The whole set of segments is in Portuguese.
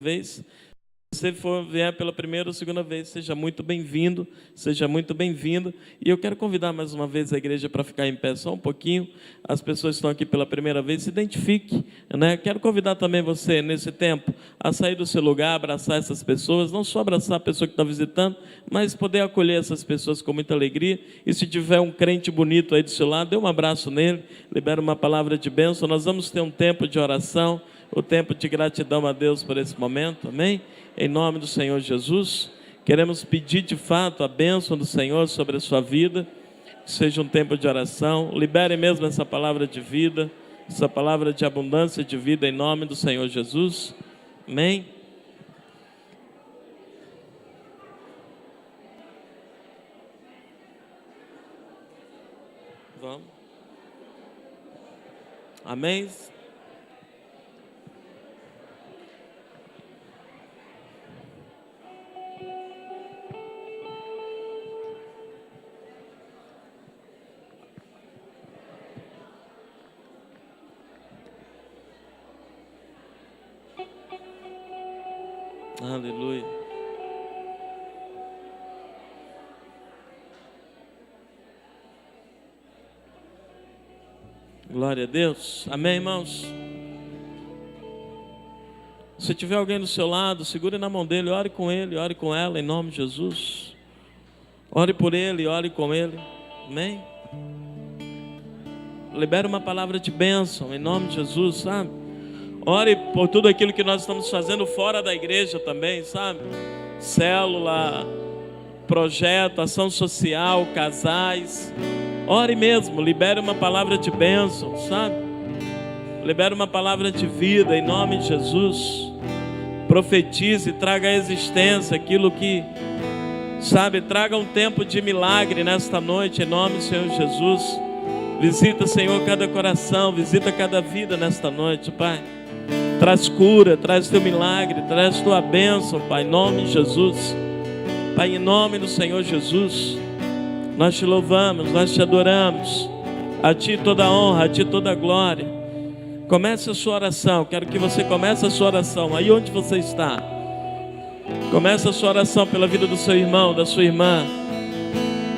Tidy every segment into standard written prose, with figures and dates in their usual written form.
vez, se você vier pela primeira ou segunda vez, seja muito bem-vindo, seja muito bem-vinda. E eu quero convidar mais uma vez a igreja para ficar em pé só um pouquinho. As pessoas que estão aqui pela primeira vez, se identifique, né? Quero convidar também você, nesse tempo, a sair do seu lugar, abraçar essas pessoas, não só abraçar a pessoa que está visitando, mas poder acolher essas pessoas com muita alegria. E se tiver um crente bonito aí do seu lado, dê um abraço nele, libera uma palavra de bênção. Nós vamos ter um tempo de oração, o tempo de gratidão a Deus por esse momento, amém? Em nome do Senhor Jesus, queremos pedir de fato a bênção do Senhor sobre a sua vida, que seja um tempo de oração, libere mesmo essa palavra de vida, essa palavra de abundância de vida em nome do Senhor Jesus, amém? Vamos. Amém? Aleluia. Glória a Deus. Amém, irmãos? Se tiver alguém do seu lado, segure na mão dele, ore com ele, ore com ela, em nome de Jesus. Ore por ele, ore com ele. Amém? Libere uma palavra de bênção, em nome de Jesus, sabe? Ore por tudo aquilo que nós estamos fazendo fora da igreja também, sabe? Célula, projeto, ação social, casais. Ore mesmo, libere uma palavra de bênção, sabe? Libere uma palavra de vida em nome de Jesus. Profetize, traga à existência aquilo que, sabe, traga um tempo de milagre nesta noite em nome do Senhor Jesus. Visita, Senhor, cada coração, visita cada vida nesta noite, Pai. Traz cura, traz teu milagre, traz tua bênção, Pai, em nome de Jesus. Pai, em nome do Senhor Jesus, nós te louvamos, nós te adoramos. A ti toda a honra, a ti toda a glória. Comece a sua oração, quero que você comece a sua oração, aí onde você está. Comece a sua oração pela vida do seu irmão, da sua irmã,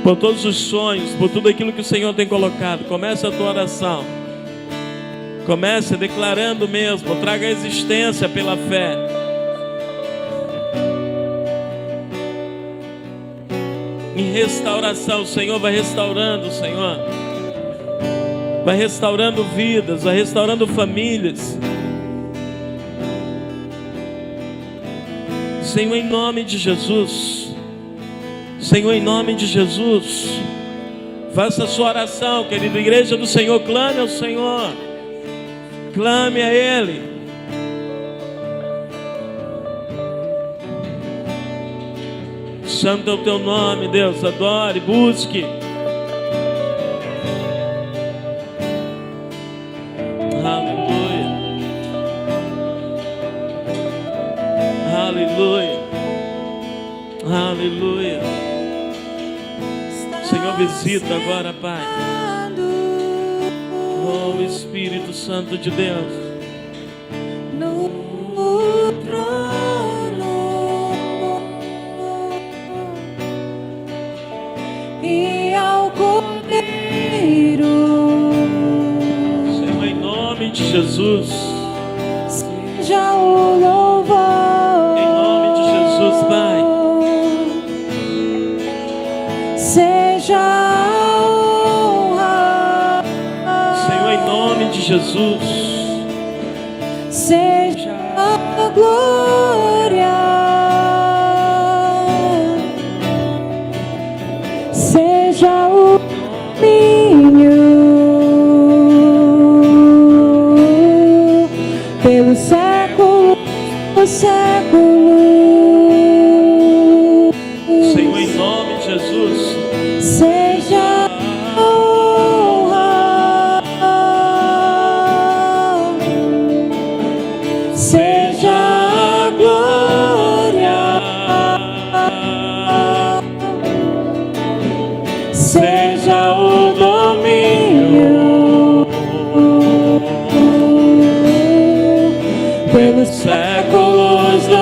por todos os sonhos, por tudo aquilo que o Senhor tem colocado. Comece a tua oração. Comece declarando mesmo, traga a existência pela fé. Em restauração, o Senhor vai restaurando, Senhor. Vai restaurando vidas, vai restaurando famílias. Senhor, em nome de Jesus. Senhor, em nome de Jesus. Faça a sua oração, querida igreja do Senhor, clame ao Senhor. Clame a Ele. Santo é o teu nome, Deus. Adore, busque. Aleluia. Aleluia. Aleluia. Senhor, visita agora, Pai. Oh, Espírito Santo de Deus, no trono e ao Cordeiro, Senhor, em nome de Jesus, seja o louvor, em nome de Jesus, Pai, seja Jesus, seja a glória, seja o domínio pelo século, o século. Senhor, em nome de Jesus, seja seja o domínio pelos séculos.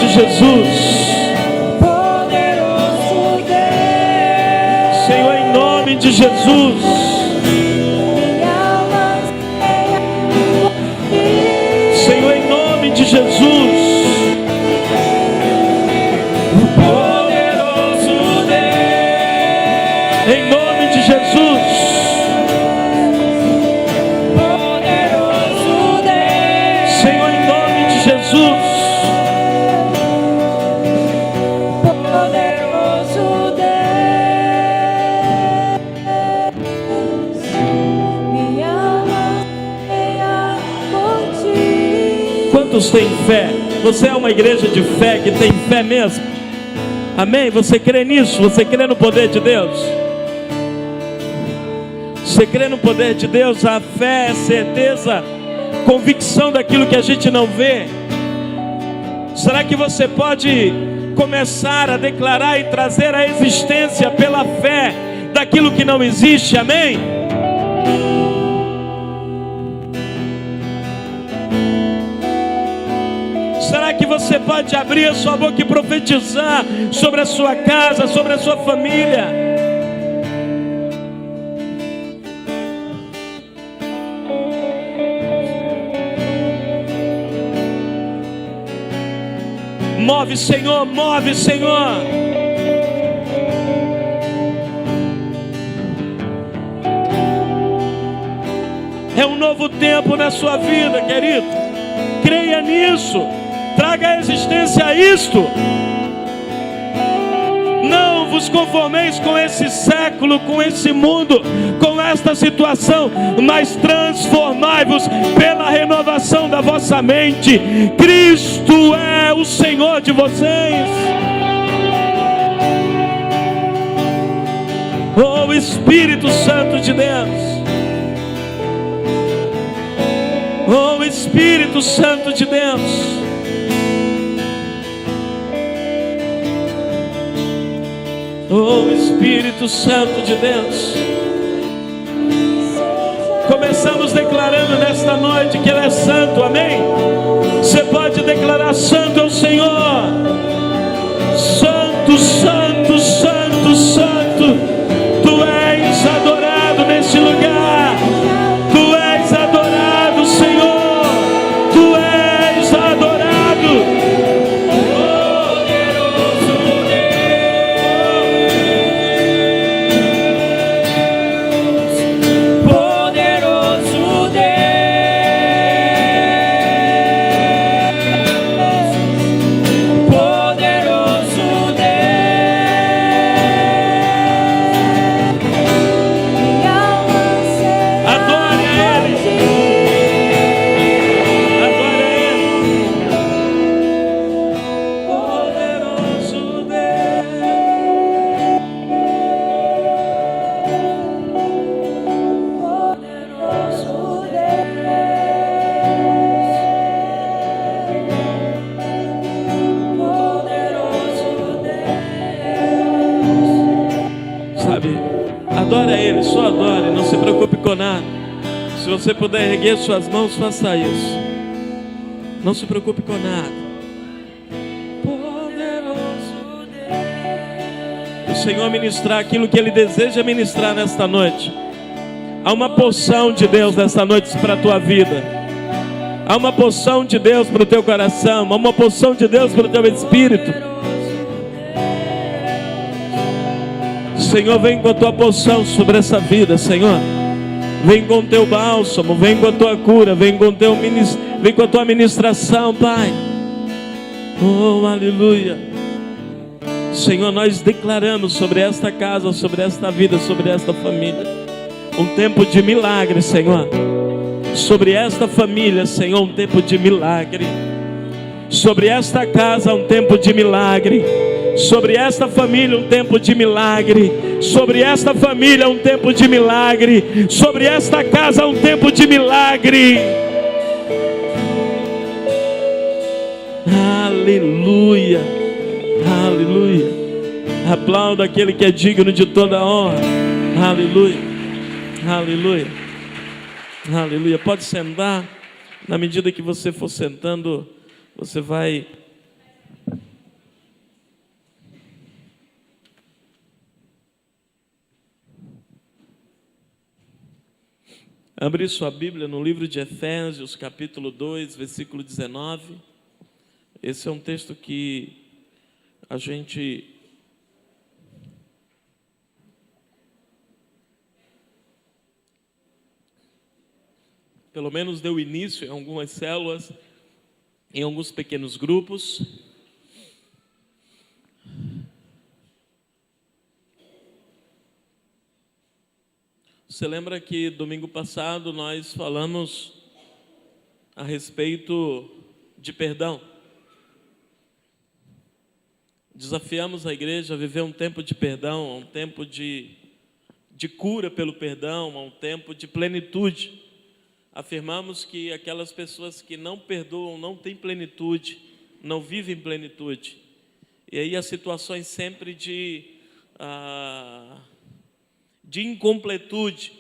de Jesus. Poderoso Deus. Senhor, em nome de Jesus. Minha alma anseia por ti. Senhor, em nome de Jesus. Poderoso Deus. Em nome de Jesus. Poderoso Deus. Senhor, em nome de Jesus. Poderoso Deus. Minha alma anseia por ti. Quantos têm fé? Você é uma igreja de fé que tem fé mesmo? Amém? Você crê nisso? Você crê no poder de Deus? Você crê no poder de Deus? A fé é certeza, convicção daquilo que a gente não vê. Será que você pode começar a declarar e trazer à existência pela fé daquilo que não existe? Amém? Será que você pode abrir a sua boca e profetizar sobre a sua casa, sobre a sua família? Move, Senhor, move, Senhor. É um novo tempo na sua vida, querido. Creia nisso. Traga à existência isto. Não vos conformeis com esse século, com esse mundo, com esta situação, mas transformai-vos pela renovação da vossa mente. Cristo é o Senhor de vocês. Oh, Espírito Santo de Deus. Oh, Espírito Santo de Deus. Oh, Espírito Santo de Deus. Começamos declarando nesta noite que Ele é santo, amém? Você pode declarar: santo é o Senhor. Santo, santo, santo, santo. Tu és adorado neste lugar. Tu és adorado, Senhor. Tu és adorado. Adore a Ele, só adore, não se preocupe com nada. Se você puder erguer suas mãos, faça isso. Não se preocupe com nada. Poderoso Deus. O Senhor ministrar aquilo que Ele deseja ministrar nesta noite. Há uma porção de Deus nesta noite para a tua vida. Há uma porção de Deus para o teu coração. Há uma porção de Deus para o teu espírito. Senhor, vem com a tua porção sobre essa vida, Senhor. Vem com o teu bálsamo, vem com a tua cura, vem com a tua ministração, Pai. Oh, aleluia. Senhor, nós declaramos sobre esta casa, sobre esta vida, sobre esta família, um tempo de milagre, Senhor. Sobre esta família, Senhor, um tempo de milagre. Sobre esta casa, um tempo de milagre. Sobre esta família, um tempo de milagre. Sobre esta família, um tempo de milagre. Sobre esta casa, um tempo de milagre. Aleluia. Aleluia. Aplauda aquele que é digno de toda honra. Aleluia. Aleluia. Aleluia. Pode sentar. Na medida que você for sentando, você vai Abrir sua Bíblia no livro de Efésios, capítulo 2, versículo 19. Esse é um texto que a gente pelo menos deu início em algumas células, em alguns pequenos grupos. Você lembra que domingo passado nós falamos a respeito de perdão? Desafiamos a igreja a viver um tempo de perdão, um tempo de cura pelo perdão, um tempo de plenitude. Afirmamos que aquelas pessoas que não perdoam não têm plenitude, não vivem plenitude. E aí as situações sempre de incompletude.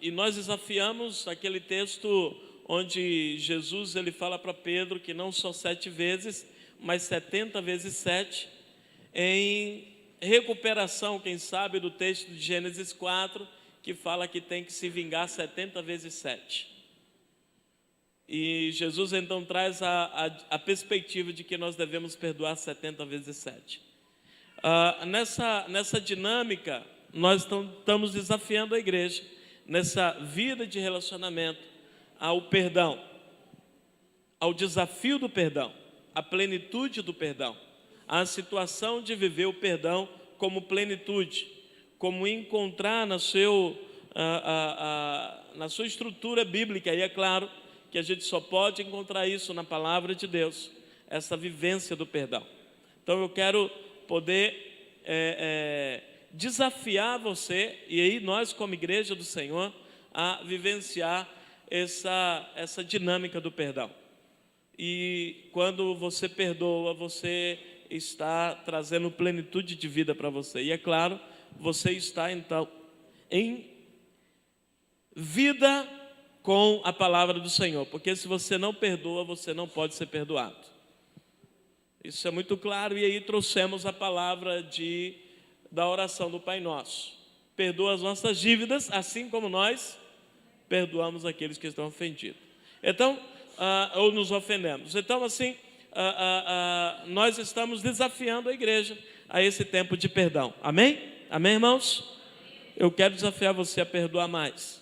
E nós desafiamos aquele texto onde Jesus ele fala para Pedro que não só 7 vezes, mas 70 vezes 7, em recuperação, quem sabe, do texto de Gênesis 4, que fala que tem que se vingar 70 vezes 7. E Jesus então traz a perspectiva de que nós devemos perdoar 70 vezes 7. Nessa dinâmica, nós estamos desafiando a igreja, nessa vida de relacionamento, ao perdão, ao desafio do perdão, à plenitude do perdão, à situação de viver o perdão como plenitude, como encontrar na sua estrutura bíblica. E é claro que a gente só pode encontrar isso na palavra de Deus, essa vivência do perdão. Então eu quero poder desafiar você, e aí nós como igreja do Senhor, a vivenciar essa dinâmica do perdão. E quando você perdoa, você está trazendo plenitude de vida para você. E é claro, você está então em vida com a palavra do Senhor, porque se você não perdoa, você não pode ser perdoado. Isso é muito claro. E aí trouxemos a palavra da oração do Pai Nosso: perdoa as nossas dívidas, assim como nós perdoamos aqueles que estão ofendidos. Então, ou nos ofendemos. Então, assim, nós estamos desafiando a igreja a esse tempo de perdão. Amém? Amém, irmãos? Eu quero desafiar você a perdoar mais.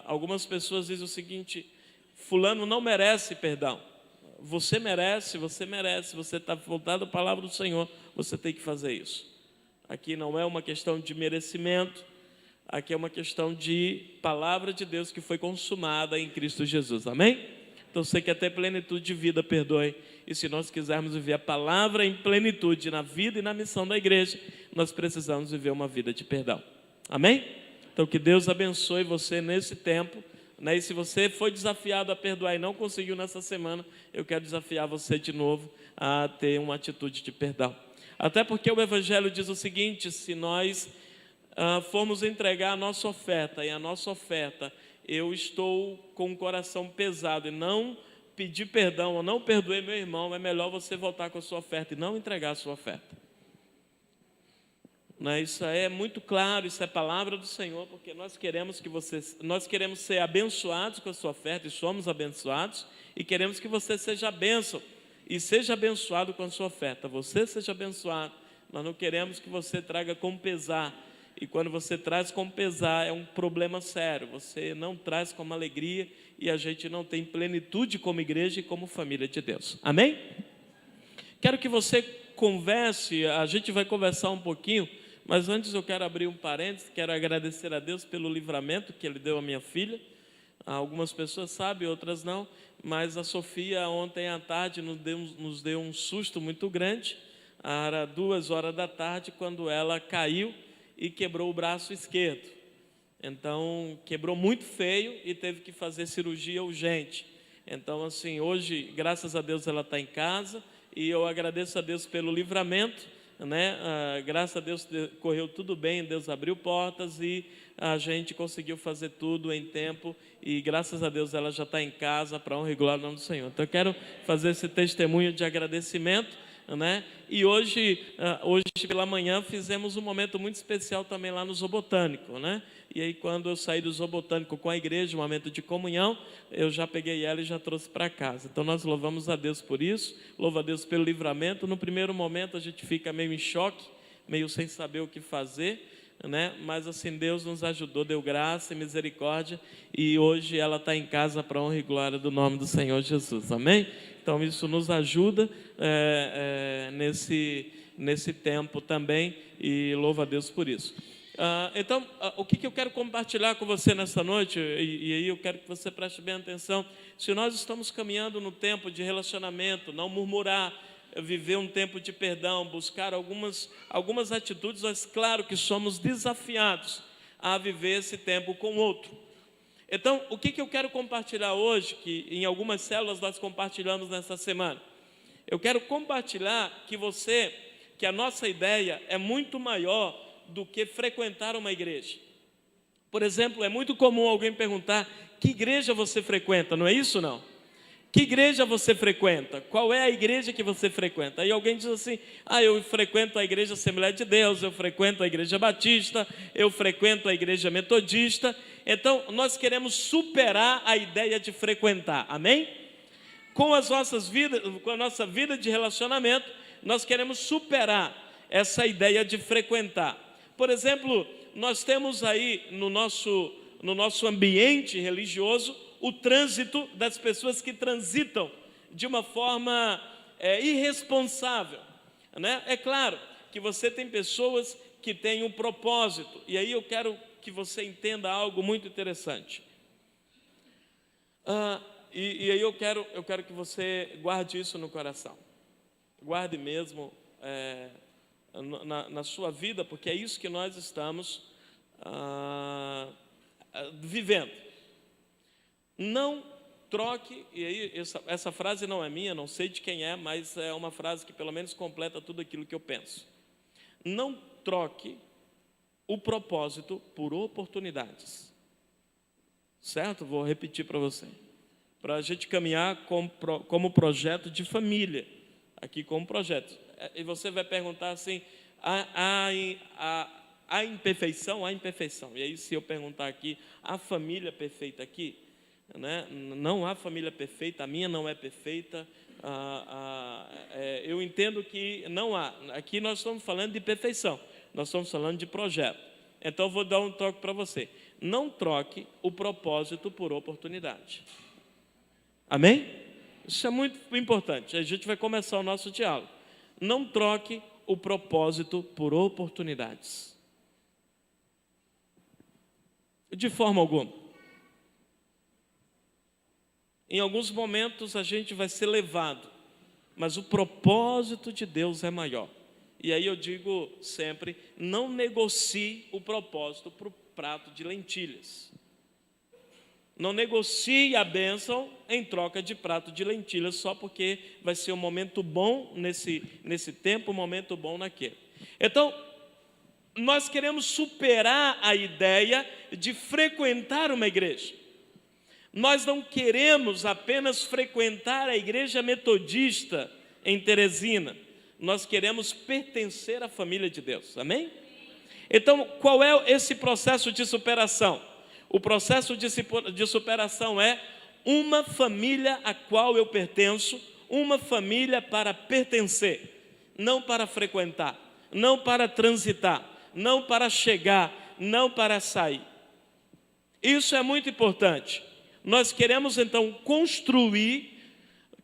Algumas pessoas dizem o seguinte: fulano não merece perdão. Você merece, você está voltado à palavra do Senhor, você tem que fazer isso. Aqui não é uma questão de merecimento, aqui é uma questão de palavra de Deus que foi consumada em Cristo Jesus. Amém? Então você quer ter plenitude de vida, perdoe. E se nós quisermos viver a palavra em plenitude na vida e na missão da igreja, nós precisamos viver uma vida de perdão. Amém? Então que Deus abençoe você nesse tempo, né? E se você foi desafiado a perdoar e não conseguiu nessa semana, eu quero desafiar você de novo a ter uma atitude de perdão. Até porque o Evangelho diz o seguinte: se nós formos entregar a nossa oferta, e a nossa oferta, eu estou com o coração pesado e não pedi perdão, ou não perdoei meu irmão, é melhor você voltar com a sua oferta e não entregar a sua oferta. Isso é muito claro, isso é palavra do Senhor, porque nós queremos ser abençoados com a sua oferta, e somos abençoados, e queremos que você seja bênção, e seja abençoado com a sua oferta. Você seja abençoado, nós não queremos que você traga com pesar, e quando você traz com pesar, é um problema sério, você não traz com alegria, e a gente não tem plenitude como igreja e como família de Deus. Amém? Quero que você converse, a gente vai conversar um pouquinho, mas antes eu quero abrir um parênteses, quero agradecer a Deus pelo livramento que Ele deu à minha filha. Algumas pessoas sabem, outras não, mas a Sofia ontem à tarde nos deu um susto muito grande. Era 2h da tarde quando ela caiu e quebrou o braço esquerdo. Então, quebrou muito feio e teve que fazer cirurgia urgente. Então, assim, hoje, graças a Deus, ela está em casa, e eu agradeço a Deus pelo livramento, né? Graças a Deus correu tudo bem, Deus abriu portas e a gente conseguiu fazer tudo em tempo, e graças a Deus ela já está em casa, para honra e glória do nome do Senhor. Então eu quero fazer esse testemunho de agradecimento, né? E hoje pela manhã fizemos um momento muito especial também lá no Zoobotânico, né? E aí quando eu saí do Zoobotânico com a igreja, um momento de comunhão, eu já peguei ela e já trouxe para casa. Então nós louvamos a Deus por isso, louvo a Deus pelo livramento. No primeiro momento a gente fica meio em choque, meio sem saber o que fazer, né? Mas assim Deus nos ajudou, deu graça e misericórdia, e hoje ela está em casa para honra e glória do nome do Senhor Jesus, amém? Então isso nos ajuda nesse tempo também, e louvo a Deus por isso. Então, o que eu quero compartilhar com você nessa noite, e aí eu quero que você preste bem atenção. Se nós estamos caminhando no tempo de relacionamento, não murmurar, viver um tempo de perdão, buscar algumas atitudes, mas claro que somos desafiados a viver esse tempo com o outro. Então, o que eu quero compartilhar hoje, que em algumas células nós compartilhamos nessa semana? Eu quero compartilhar que a nossa ideia é muito maior do que frequentar uma igreja. Por exemplo, é muito comum alguém perguntar: que igreja você frequenta? Não é isso, não? Que igreja você frequenta? Qual é a igreja que você frequenta? Aí alguém diz assim: eu frequento a igreja Assembleia de Deus, eu frequento a igreja Batista, eu frequento a igreja Metodista. Então, nós queremos superar a ideia de frequentar, amém? Com a nossa vida de relacionamento, nós queremos superar essa ideia de frequentar. Por exemplo, nós temos aí no nosso ambiente religioso o trânsito das pessoas que transitam de uma forma irresponsável, né? É claro que você tem pessoas que têm um propósito, e aí eu quero que você entenda algo muito interessante. E aí eu quero que você guarde isso no coração, guarde mesmo na sua vida, porque é isso que nós estamos vivendo. Não troque, e aí essa frase não é minha, não sei de quem é, mas é uma frase que pelo menos completa tudo aquilo que eu penso. Não troque o propósito por oportunidades. Certo? Vou repetir para você. Para a gente caminhar como projeto de família, aqui como projeto. E você vai perguntar assim: há imperfeição? Há imperfeição. E aí, se eu perguntar aqui: há família perfeita aqui? Né? Não há família perfeita, a minha não é perfeita. Eu entendo que não há. Aqui nós estamos falando de perfeição, nós estamos falando de projeto. Então eu vou dar um toque para você: não troque o propósito por oportunidade. Amém? Isso é muito importante. A gente vai começar o nosso diálogo. Não troque o propósito por oportunidades, de forma alguma. Em alguns momentos a gente vai ser levado, mas o propósito de Deus é maior. E aí eu digo sempre: não negocie o propósito para o prato de lentilhas. Não negocie a bênção em troca de prato de lentilhas, só porque vai ser um momento bom nesse tempo, um momento bom naquele. Então, nós queremos superar a ideia de frequentar uma igreja. Nós não queremos apenas frequentar a igreja metodista em Teresina. Nós queremos pertencer à família de Deus, amém? Então, qual é esse processo de superação? O processo de superação é uma família a qual eu pertenço, uma família para pertencer, não para frequentar, não para transitar, não para chegar, não para sair. Isso é muito importante. Nós queremos então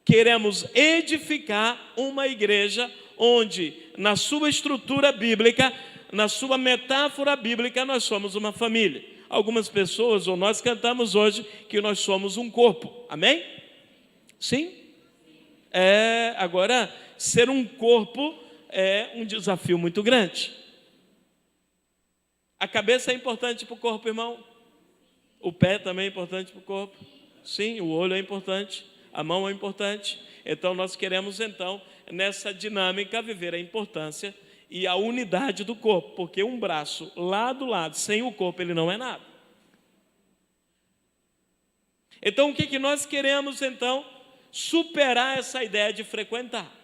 queremos edificar uma igreja onde, na sua estrutura bíblica, na sua metáfora bíblica, nós somos uma família. Algumas pessoas, ou nós cantamos hoje, que nós somos um corpo, amém? Sim? Agora, ser um corpo é um desafio muito grande. A cabeça é importante para o corpo, irmão? O pé também é importante para o corpo? Sim, o olho é importante, a mão é importante. Então nós queremos nessa dinâmica viver a importância e a unidade do corpo, porque um braço lado a lado, sem o corpo, ele não é nada. Então o que nós queremos superar essa ideia de frequentar.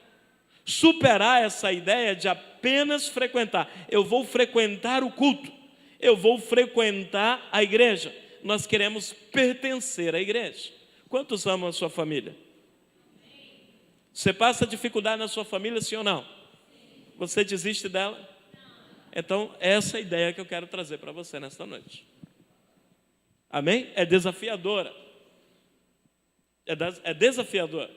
Superar essa ideia de apenas frequentar. Eu vou frequentar o culto, eu vou frequentar a igreja. Nós queremos pertencer à igreja. Quantos amam a sua família? Você passa dificuldade na sua família, sim ou não? Você desiste dela? Então, essa é a ideia que eu quero trazer para você nesta noite. Amém? É desafiadora. É desafiadora.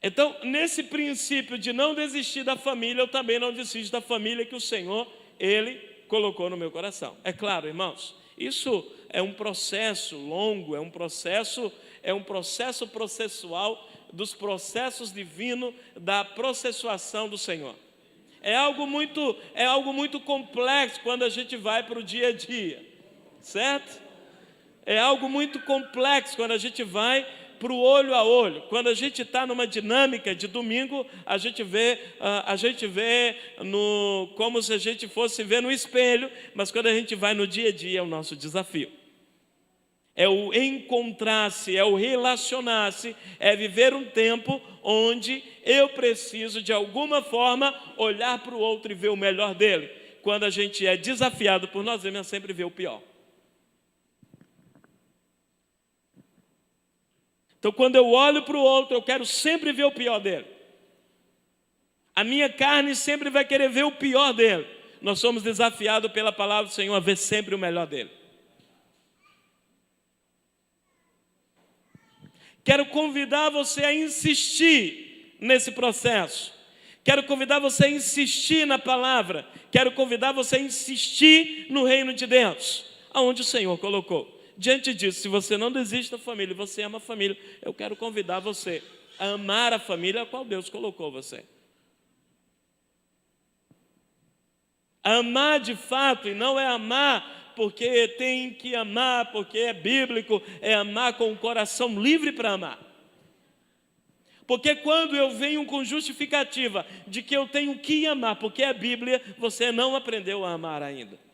Então, nesse princípio de não desistir da família, eu também não desisto da família que o Senhor, Ele colocou no meu coração. É claro, irmãos, isso é um processo longo, é um processo processual dos processos divinos da processuação do Senhor. É algo muito complexo quando a gente vai para o dia a dia, certo? É algo muito complexo quando a gente vai para o olho a olho. Quando a gente está numa dinâmica de domingo, a gente vê como se a gente fosse ver no espelho, mas quando a gente vai no dia a dia é o nosso desafio. É o encontrar-se, é o relacionar-se, é viver um tempo onde eu preciso de alguma forma olhar para o outro e ver o melhor dele. Quando a gente é desafiado por nós mesmos, sempre vê o pior. Então, quando eu olho para o outro, eu quero sempre ver o pior dele. A minha carne sempre vai querer ver o pior dele. Nós somos desafiados pela palavra do Senhor a ver sempre o melhor dele. Quero convidar você a insistir nesse processo. Quero convidar você a insistir na palavra. Quero convidar você a insistir no reino de Deus, aonde o Senhor colocou. Diante disso, se você não desiste da família, você ama a família, eu quero convidar você a amar a família a qual Deus colocou você. Amar de fato, e não é amar porque tem que amar, porque é bíblico, é amar com o coração livre para amar. Porque quando eu venho com justificativa de que eu tenho que amar, porque é Bíblia, você não aprendeu a amar ainda.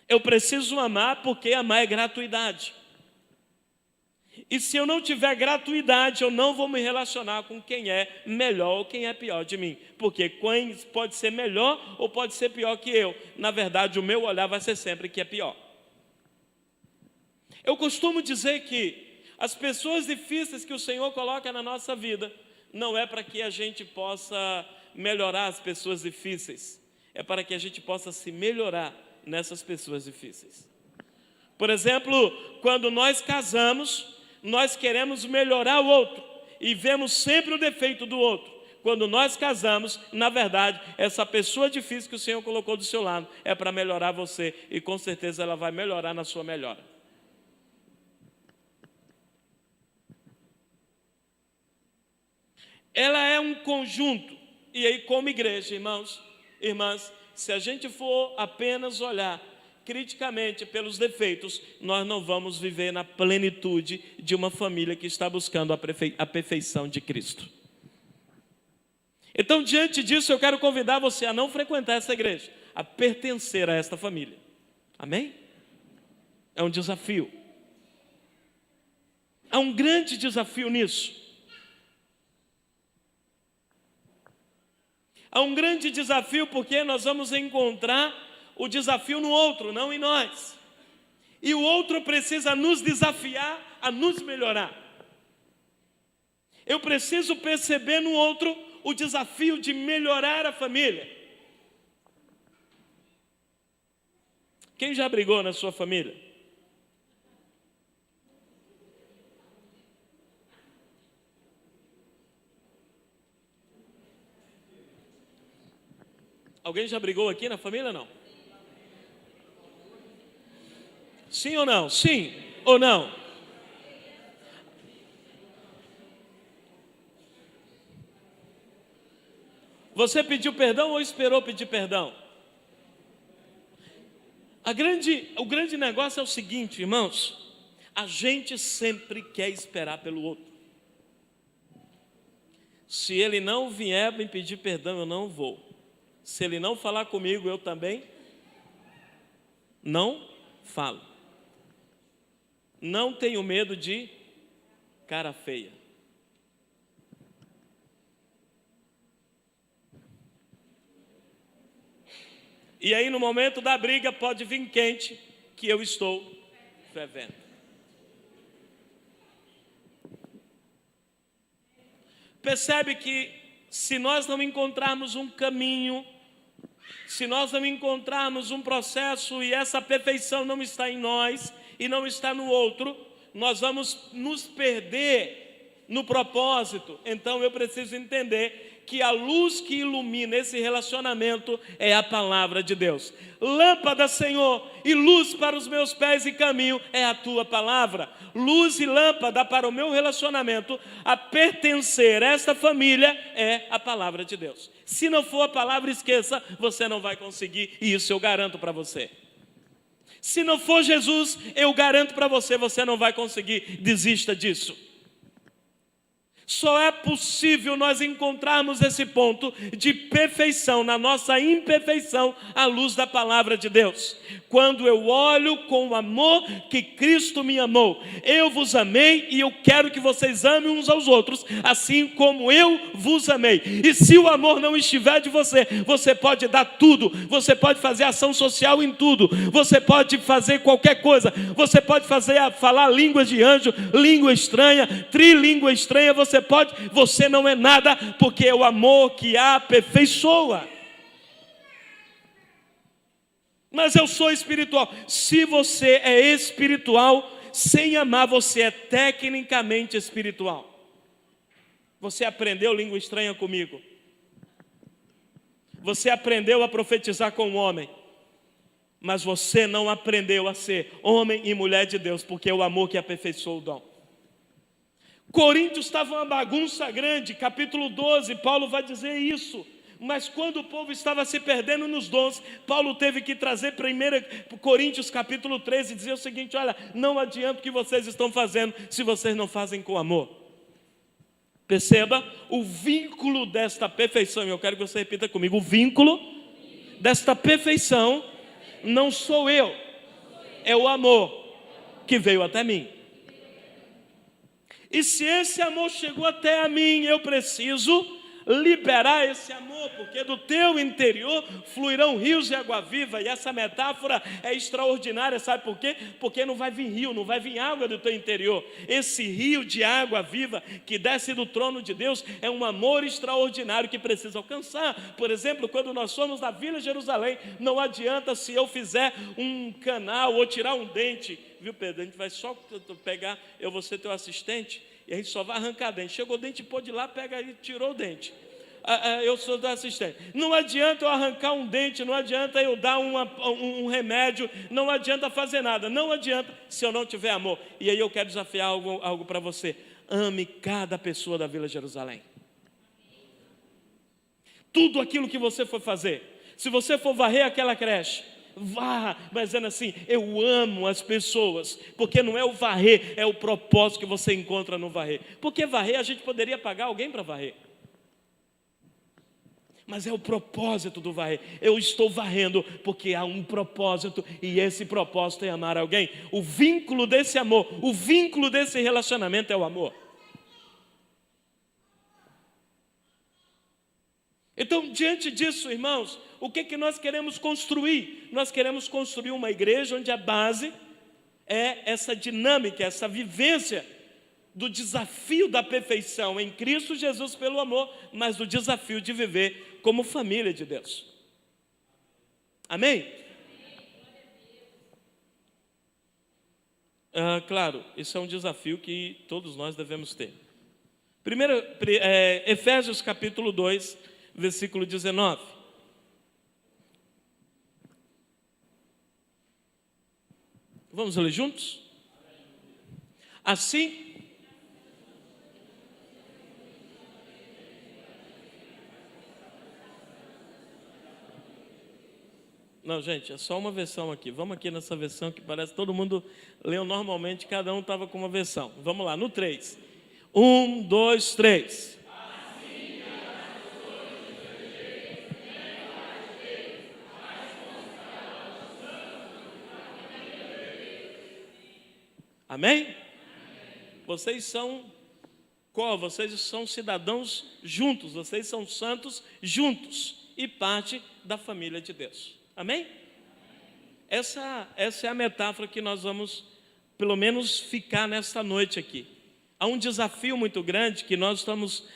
Eu preciso amar porque amar é gratuidade. E se eu não tiver gratuidade, eu não vou me relacionar com quem é melhor ou quem é pior de mim. Porque quem pode ser melhor ou pode ser pior que eu. Na verdade, o meu olhar vai ser sempre que é pior. Eu costumo dizer que as pessoas difíceis que o Senhor coloca na nossa vida, não é para que a gente possa melhorar as pessoas difíceis. É para que a gente possa se melhorar nessas pessoas difíceis. Por exemplo, quando nós casamos, nós queremos melhorar o outro e vemos sempre o defeito do outro. Quando nós casamos, na verdade, essa pessoa difícil que o Senhor colocou do seu lado é para melhorar você e com certeza ela vai melhorar na sua melhora. Ela é um conjunto. E aí, como igreja, irmãos, irmãs, se a gente for apenas olhar criticamente pelos defeitos, nós não vamos viver na plenitude de uma família que está buscando a perfeição de Cristo. Então, diante disso, eu quero convidar você a não frequentar essa igreja, a pertencer a esta família. Amém? É um desafio. Há um grande desafio nisso. Há um grande desafio porque nós vamos encontrar o desafio no outro, não em nós. E o outro precisa nos desafiar a nos melhorar. Eu preciso perceber no outro o desafio de melhorar a família. Quem já brigou na sua família? Alguém já brigou aqui na família ou não? Sim ou não? Sim ou não? Você pediu perdão ou esperou pedir perdão? O grande negócio é o seguinte, irmãos. A gente sempre quer esperar pelo outro. Se ele não vier me pedir perdão, eu não vou. Se ele não falar comigo, eu também não falo. Não tenho medo de cara feia. E aí no momento da briga pode vir quente, que eu estou fervendo. Percebe que se nós não encontrarmos um caminho, se nós não encontrarmos um processo e essa perfeição não está em nós e não está no outro, nós vamos nos perder no propósito. Então eu preciso entender que a luz que ilumina esse relacionamento é a palavra de Deus. Lâmpada, Senhor, e luz para os meus pés e caminho é a tua palavra. Luz e lâmpada para o meu relacionamento, a pertencer a esta família, é a palavra de Deus. Se não for a palavra, esqueça, você não vai conseguir, e isso eu garanto para você. Se não for Jesus, eu garanto para você, você não vai conseguir, desista disso. Só é possível nós encontrarmos esse ponto de perfeição na nossa imperfeição à luz da palavra de Deus. Quando eu olho com o amor que Cristo me amou, eu vos amei e eu quero que vocês amem uns aos outros, assim como eu vos amei. E se o amor não estiver de você, você pode dar tudo, você pode fazer ação social em tudo, você pode fazer qualquer coisa, você pode falar línguas de anjo, língua estranha, trilíngua estranha, você não é nada, porque é o amor que a aperfeiçoa. Mas eu sou espiritual. Se você é espiritual, sem amar, você é tecnicamente espiritual. Você aprendeu língua estranha comigo. Você aprendeu a profetizar com o homem. Mas você não aprendeu a ser homem e mulher de Deus, porque é o amor que aperfeiçoa o dom. Coríntios estava uma bagunça grande, capítulo 12, Paulo vai dizer isso. Mas quando o povo estava se perdendo nos dons, Paulo teve que trazer 1 Coríntios capítulo 13 e dizer o seguinte: olha, não adianta o que vocês estão fazendo se vocês não fazem com amor. Perceba o vínculo desta perfeição, eu quero que você repita comigo: o vínculo desta perfeição não sou eu, é o amor que veio até mim. E se esse amor chegou até a mim, eu preciso liberar esse amor, porque do teu interior fluirão rios de água viva. E essa metáfora é extraordinária, sabe por quê? Porque não vai vir rio, não vai vir água do teu interior. Esse rio de água viva que desce do trono de Deus é um amor extraordinário que precisa alcançar. Por exemplo, quando nós somos na Vila Jerusalém, não adianta se eu fizer um canal ou tirar um dente, viu, Pedro? A gente vai só pegar, eu vou ser teu assistente, e a gente só vai arrancar dente. Chegou o dente, pôde ir lá, pega aí, tirou o dente. Eu sou do assistente. Não adianta eu arrancar um dente, não adianta eu dar um remédio, não adianta fazer nada, não adianta se eu não tiver amor. E aí eu quero desafiar algo para você: ame cada pessoa da Vila Jerusalém. Tudo aquilo que você for fazer, se você for varrer aquela creche, vá, mas dizendo assim: eu amo as pessoas, porque não é o varrer, é o propósito que você encontra no varrer. Porque varrer, a gente poderia pagar alguém para varrer, mas é o propósito do varrer. Eu estou varrendo porque há um propósito, e esse propósito é amar alguém. O vínculo desse amor, o vínculo desse relacionamento é o amor. Então, diante disso, irmãos, o que nós queremos construir? Nós queremos construir uma igreja onde a base é essa dinâmica, essa vivência do desafio da perfeição em Cristo Jesus pelo amor, mas do desafio de viver como família de Deus. Amém? Claro, isso é um desafio que todos nós devemos ter. Primeiro, Efésios capítulo 2, versículo 19. Vamos ler juntos? Assim, não, gente, é só uma versão aqui. Vamos aqui nessa versão que parece que todo mundo leu normalmente, cada um estava com uma versão. Vamos lá, no 3. 1, 2, 3. Amém? Vocês são Vocês são cidadãos juntos, vocês são santos juntos e parte da família de Deus. Amém? Essa é a metáfora que nós vamos, pelo menos, ficar nesta noite aqui. Há um desafio muito grande que nós estamos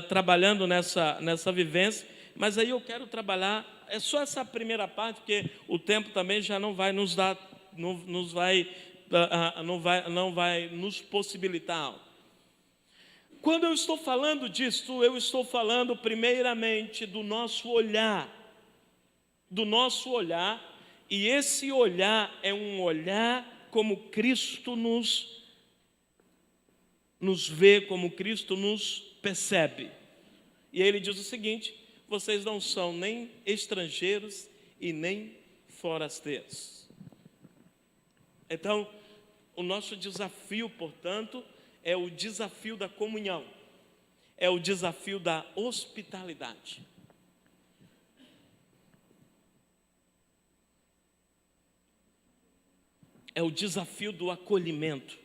trabalhando nessa vivência, mas aí eu quero trabalhar, é só essa primeira parte, porque o tempo também já não vai nos dar, não vai nos possibilitar algo. Quando eu estou falando disso, eu estou falando primeiramente do nosso olhar, e esse olhar é um olhar como Cristo nos vê, como Cristo nos percebe. E aí ele diz o seguinte: vocês não são nem estrangeiros e nem forasteiros. Então, o nosso desafio, portanto, é o desafio da comunhão, é o desafio da hospitalidade. É o desafio do acolhimento.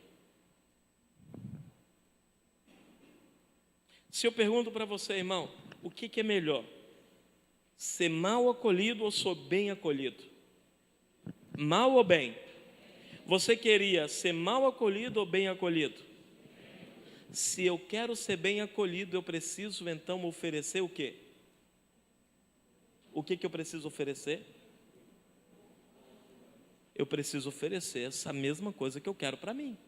Se eu pergunto para você, irmão, o que é melhor? Ser mal acolhido ou ser bem acolhido? Mal ou bem? Você queria ser mal acolhido ou bem acolhido? Se eu quero ser bem acolhido, eu preciso então oferecer o quê? O que eu preciso oferecer? Eu preciso oferecer essa mesma coisa que eu quero para mim.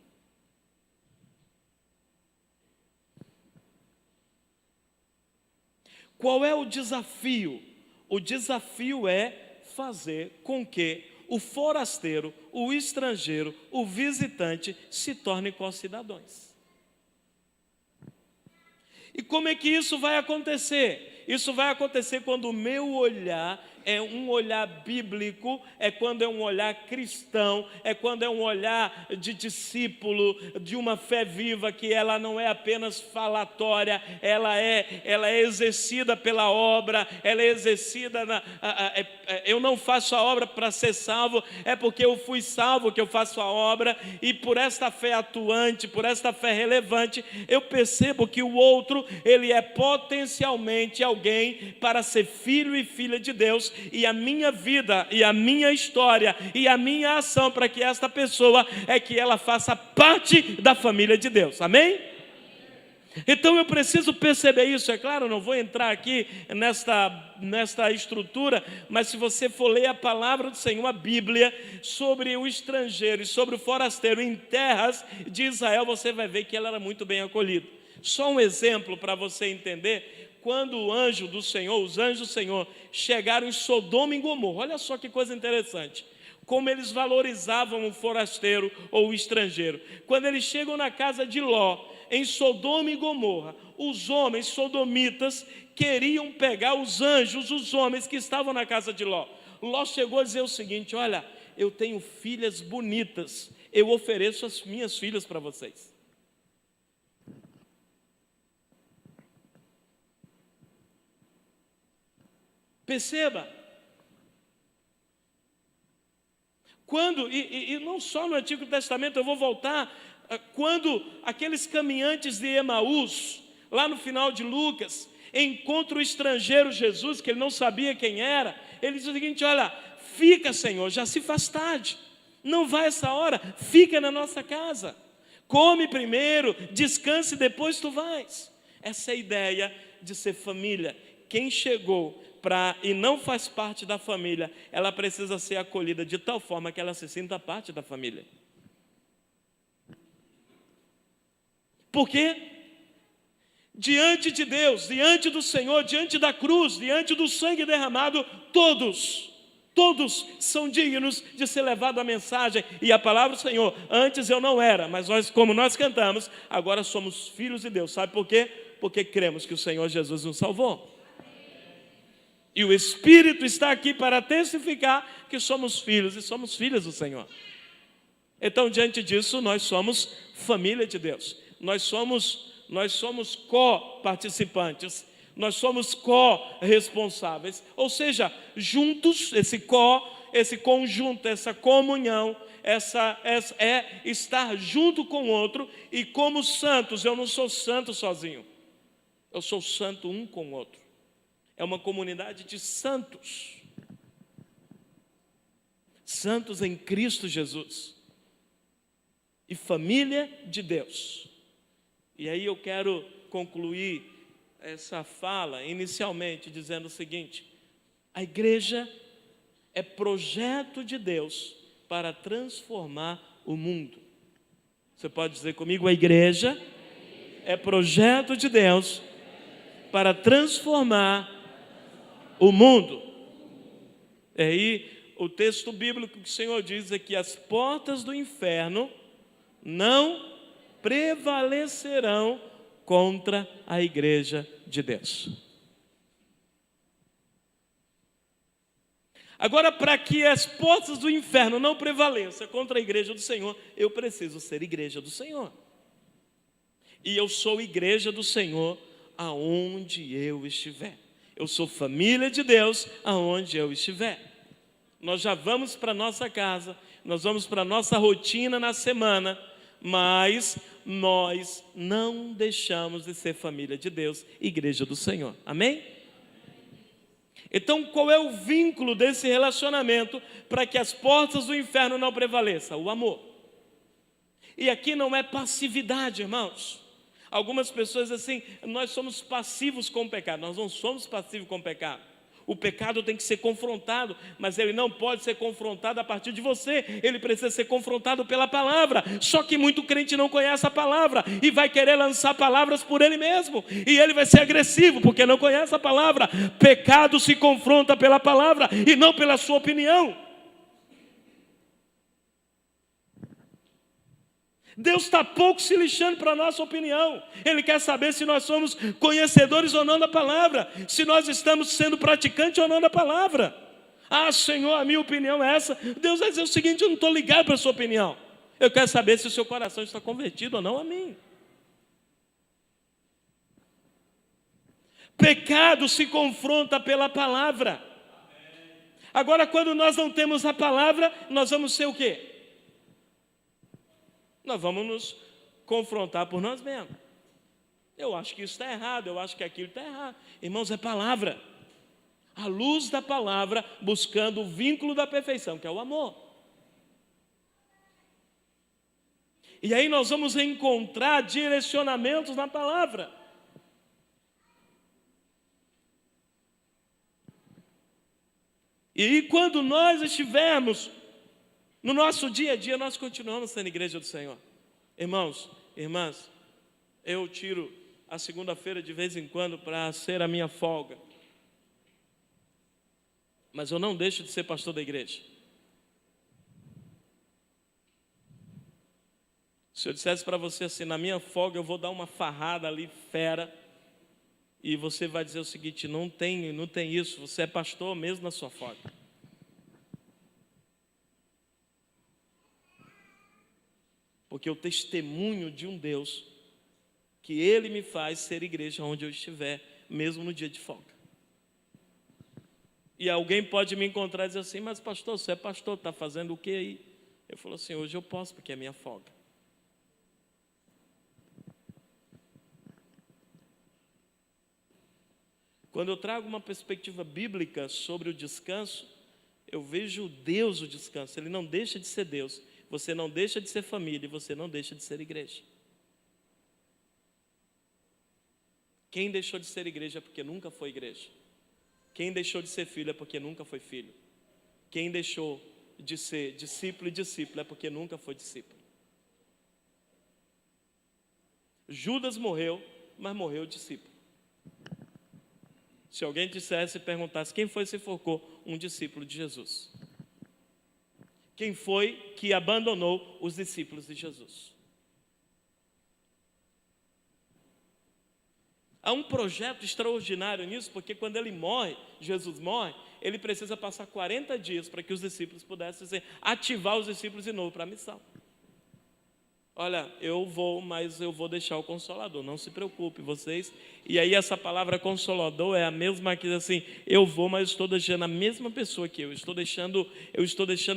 Qual é o desafio? O desafio é fazer com que o forasteiro, o estrangeiro, o visitante se tornem co-cidadãos. E como é que isso vai acontecer? Isso vai acontecer quando o meu olhar é um olhar bíblico, é quando é um olhar cristão, é quando é um olhar de discípulo, de uma fé viva, que ela não é apenas falatória, ela é exercida pela obra, ela é exercida eu não faço a obra para ser salvo, é porque eu fui salvo que eu faço a obra, e por esta fé atuante, por esta fé relevante, eu percebo que o outro, ele é potencialmente alguém para ser filho e filha de Deus, e a minha vida, e a minha história, e a minha ação para que esta pessoa é que ela faça parte da família de Deus, amém? Então eu preciso perceber isso, é claro, não vou entrar aqui nesta estrutura, mas se você for ler a palavra do Senhor, a Bíblia, sobre o estrangeiro e sobre o forasteiro em terras de Israel, você vai ver que ela era muito bem acolhida. Só um exemplo para você entender. Quando os anjos do Senhor chegaram em Sodoma e Gomorra, olha só que coisa interessante, como eles valorizavam o forasteiro ou o estrangeiro. Quando eles chegam na casa de Ló, em Sodoma e Gomorra, os homens sodomitas queriam pegar os anjos, os homens que estavam na casa de Ló. Ló chegou a dizer o seguinte: olha, eu tenho filhas bonitas, eu ofereço as minhas filhas para vocês. Perceba, quando, e não só no Antigo Testamento, eu vou voltar, quando aqueles caminhantes de Emaús, lá no final de Lucas, encontram o estrangeiro Jesus, que ele não sabia quem era, ele diz o seguinte: olha, fica, Senhor, já se faz tarde, não vai essa hora, fica na nossa casa, come primeiro, descanse, depois tu vais. Essa é a ideia de ser família. Quem chegou e não faz parte da família, ela precisa ser acolhida de tal forma que ela se sinta parte da família. Por quê? Diante de Deus, diante do Senhor, diante da cruz, diante do sangue derramado, todos são dignos de ser levado a mensagem e a palavra do Senhor. Antes eu não era, mas nós, como nós cantamos, agora somos filhos de Deus. Sabe por quê? Porque cremos que o Senhor Jesus nos salvou. E o Espírito está aqui para testificar que somos filhos e somos filhas do Senhor. Então, diante disso, nós somos família de Deus. Nós somos co-participantes. Nós somos co-responsáveis. Ou seja, juntos, esse conjunto, essa comunhão, é estar junto com o outro. E como santos, eu não sou santo sozinho. Eu sou santo um com o outro. É uma comunidade de santos. santos em Cristo Jesus e família de Deus. E aí eu quero concluir essa fala inicialmente dizendo o seguinte: a igreja é projeto de Deus para transformar o mundo. Você pode dizer comigo: a igreja é projeto de Deus para transformar o mundo. E aí o texto bíblico que o Senhor diz é que as portas do inferno não prevalecerão contra a igreja de Deus. Agora, para que as portas do inferno não prevaleçam contra a igreja do Senhor, eu preciso ser igreja do Senhor. E eu sou igreja do Senhor aonde eu estiver. Eu sou família de Deus aonde eu estiver. Nós já vamos para a nossa casa, nós vamos para a nossa rotina na semana, mas nós não deixamos de ser família de Deus, igreja do Senhor. Amém? Então, qual é o vínculo desse relacionamento para que as portas do inferno não prevaleçam? O amor. E aqui não é passividade, irmãos. Algumas pessoas dizem assim: nós somos passivos com o pecado. Nós não somos passivos com o pecado. O pecado tem que ser confrontado, mas ele não pode ser confrontado a partir de você. Ele precisa ser confrontado pela palavra. Só que muito crente não conhece a palavra e vai querer lançar palavras por ele mesmo. E ele vai ser agressivo porque não conhece a palavra. Pecado se confronta pela palavra e não pela sua opinião. Deus está pouco se lixando para a nossa opinião. Ele quer saber se nós somos conhecedores ou não da palavra, se nós estamos sendo praticantes ou não da palavra. Ah, Senhor, a minha opinião é essa. Deus vai dizer o seguinte: eu não estou ligado para a sua opinião. Eu quero saber se o seu coração está convertido ou não a mim. Pecado se confronta pela palavra. Agora, quando nós não temos a palavra, nós vamos ser o quê? Nós vamos nos confrontar por nós mesmos. Eu acho que isso está errado, eu acho que aquilo está errado. Irmãos, é palavra. A luz da palavra, buscando o vínculo da perfeição, que é o amor. E aí nós vamos encontrar direcionamentos na palavra. E quando nós estivermos no nosso dia a dia, nós continuamos sendo igreja do Senhor. Irmãos, irmãs, eu tiro a segunda-feira de vez em quando para ser a minha folga. Mas eu não deixo de ser pastor da igreja. Se eu dissesse para você assim: na minha folga eu vou dar uma farrada ali, fera, e você vai dizer o seguinte: não tem isso, você é pastor mesmo na sua folga. Porque eu testemunho de um Deus que Ele me faz ser igreja onde eu estiver, mesmo no dia de folga. E alguém pode me encontrar e dizer assim: mas pastor, você é pastor, está fazendo o que aí? Eu falo assim: hoje eu posso, porque é minha folga. Quando eu trago uma perspectiva bíblica sobre o descanso, eu vejo Deus o descanso. Ele não deixa de ser Deus. Você não deixa de ser família e você não deixa de ser igreja. Quem deixou de ser igreja é porque nunca foi igreja. Quem deixou de ser filho é porque nunca foi filho. Quem deixou de ser discípulo e discípulo é porque nunca foi discípulo. Judas morreu, mas morreu discípulo. Se alguém dissesse e perguntasse quem foi que se enforcou, um discípulo de Jesus. Quem foi que abandonou os discípulos de Jesus? Há um projeto extraordinário nisso, porque quando ele morre, Jesus morre, ele precisa passar 40 dias para que os discípulos pudessem ativar os discípulos de novo para a missão. Olha, eu vou, mas eu vou deixar o Consolador, não se preocupe vocês. E aí essa palavra Consolador é a mesma que diz assim: eu vou, mas estou deixando a mesma pessoa que eu estou deixando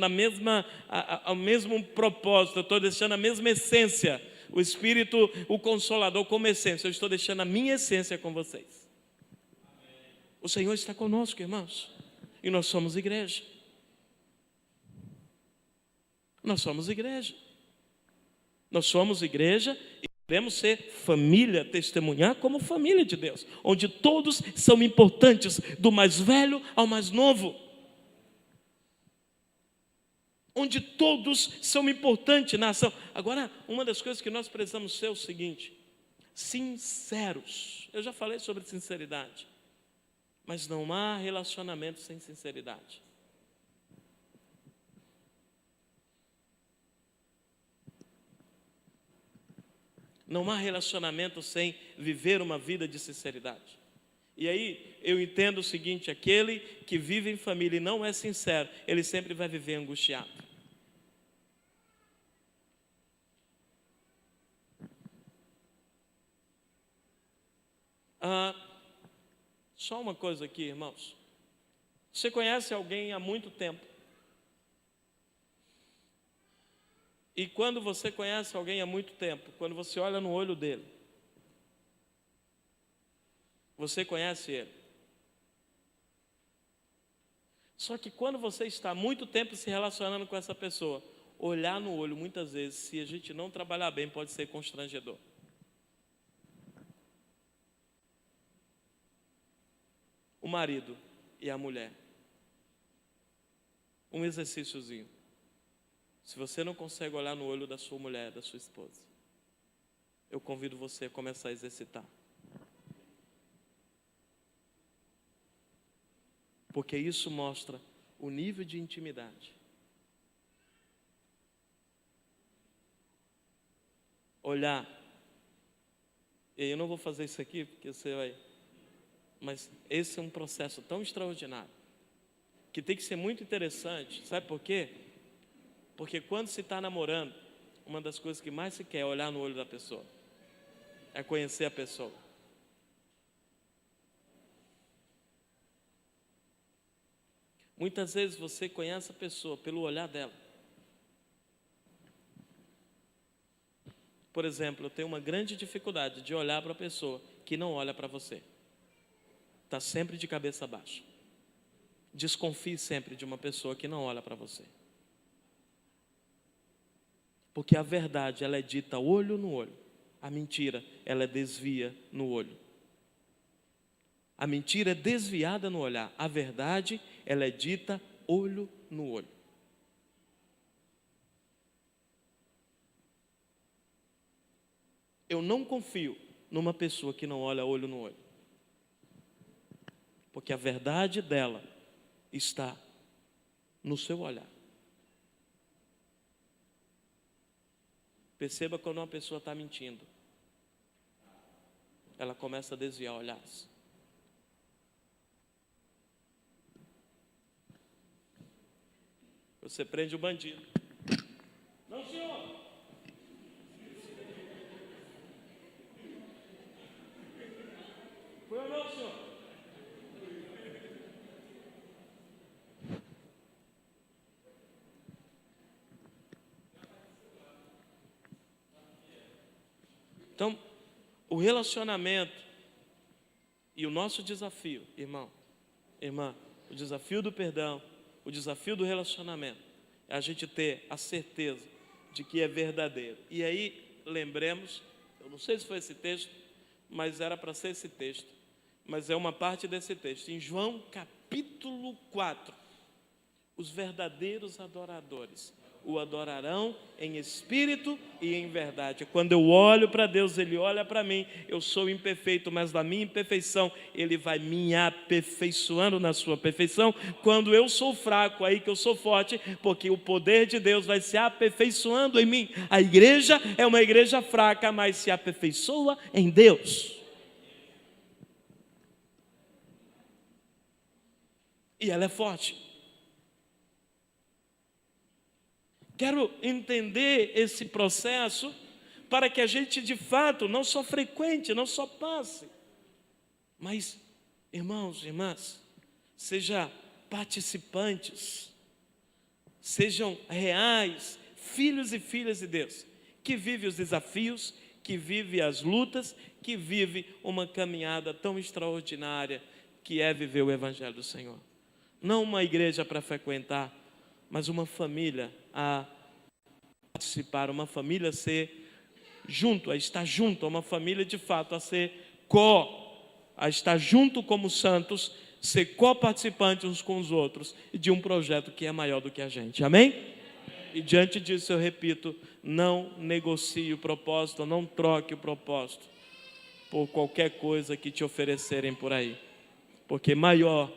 a mesma, o mesmo propósito, eu estou deixando a mesma essência. O Espírito, o Consolador como essência, eu estou deixando a minha essência com vocês. O Senhor está conosco, irmãos, e nós somos igreja. Nós somos igreja. Nós somos igreja e queremos ser família, testemunhar como família de Deus, onde todos são importantes, do mais velho ao mais novo. Onde todos são importantes na ação. Agora, uma das coisas que nós precisamos ser é o seguinte: sinceros. Eu já falei sobre sinceridade, mas não há relacionamento sem sinceridade. Não há relacionamento sem viver uma vida de sinceridade. E aí eu entendo o seguinte: aquele que vive em família e não é sincero, ele sempre vai viver angustiado. Só uma coisa aqui, irmãos. Você conhece alguém há muito tempo? E quando você conhece alguém há muito tempo, quando você olha no olho dele, você conhece ele. Só que quando você está há muito tempo se relacionando com essa pessoa, olhar no olho, muitas vezes, se a gente não trabalhar bem, pode ser constrangedor. O marido e a mulher. Um exercíciozinho. Se você não consegue olhar no olho da sua mulher, da sua esposa, eu convido você a começar a exercitar. Porque isso mostra o nível de intimidade. Olhar. E eu não vou fazer isso aqui, porque você vai... Mas esse é um processo tão extraordinário, que tem que ser muito interessante. Sabe por quê? Porque quando se está namorando, uma das coisas que mais se quer é olhar no olho da pessoa, é conhecer a pessoa. Muitas vezes você conhece a pessoa pelo olhar dela. Por exemplo, eu tenho uma grande dificuldade de olhar para a pessoa que não olha para você. Está sempre de cabeça baixa. Desconfie sempre de uma pessoa que não olha para você. Porque a verdade, ela é dita olho no olho. A mentira, ela é desvia no olho. A mentira é desviada no olhar. A verdade, ela é dita olho no olho. Eu não confio numa pessoa que não olha olho no olho. Porque a verdade dela está no seu olhar. Perceba quando uma pessoa está mentindo. Ela começa a desviar olhares. Você prende o bandido. Não, senhor. Foi ou não, senhor? Então, o relacionamento e o nosso desafio, irmão, irmã, o desafio do perdão, o desafio do relacionamento, é a gente ter a certeza de que é verdadeiro. E aí, lembremos, eu não sei se foi esse texto, mas era para ser esse texto, mas é uma parte desse texto. Em João capítulo 4, os verdadeiros adoradores o adorarão em espírito e em verdade. Quando eu olho para Deus, Ele olha para mim. Eu sou imperfeito, mas da minha imperfeição Ele vai me aperfeiçoando na sua perfeição. Quando eu sou fraco, aí que eu sou forte, porque o poder de Deus vai se aperfeiçoando em mim. A igreja é uma igreja fraca, mas se aperfeiçoa em Deus. E ela é forte. Quero entender esse processo para que a gente de fato não só frequente, não só passe, mas, irmãos e irmãs, sejam participantes, sejam reais, filhos e filhas de Deus, que vive os desafios, que vive as lutas, que vive uma caminhada tão extraordinária que é viver o Evangelho do Senhor. Não uma igreja para frequentar, mas uma família a participar, uma família a ser junto, a estar junto, uma família de fato a ser a estar junto como santos, ser co-participantes uns com os outros e de um projeto que é maior do que a gente, amém? E diante disso eu repito, não negocie o propósito, não troque o propósito por qualquer coisa que te oferecerem por aí, porque maior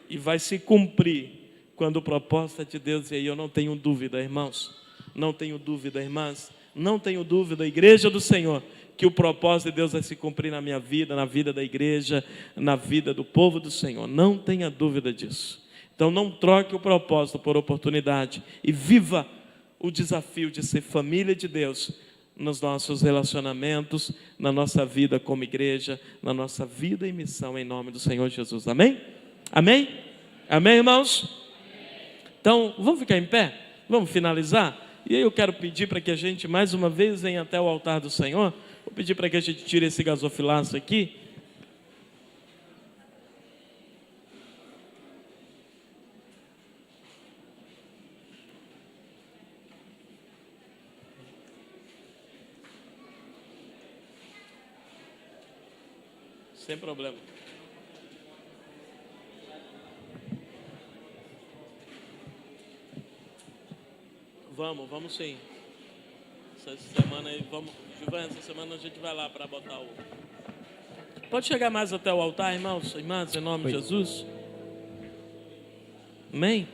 e vai se cumprir quando o propósito é de Deus, e aí eu não tenho dúvida, irmãos, não tenho dúvida, irmãs, não tenho dúvida, igreja do Senhor, que o propósito de Deus vai se cumprir na minha vida, na vida da igreja, na vida do povo do Senhor, não tenha dúvida disso. Então não troque o propósito por oportunidade e viva o desafio de ser família de Deus nos nossos relacionamentos, na nossa vida como igreja, na nossa vida e missão em nome do Senhor Jesus, amém? Amém? Amém, irmãos? Então vamos ficar em pé? Vamos finalizar? E aí eu quero pedir para que a gente mais uma vez venha até o altar do Senhor. Vou pedir para que a gente tire esse gasofilaço aqui. Sem problema. Vamos sim. Essa semana aí, Gilvan, essa semana a gente vai lá para botar o... Pode chegar mais até o altar, irmãos, irmãs, em nome de Jesus. Amém?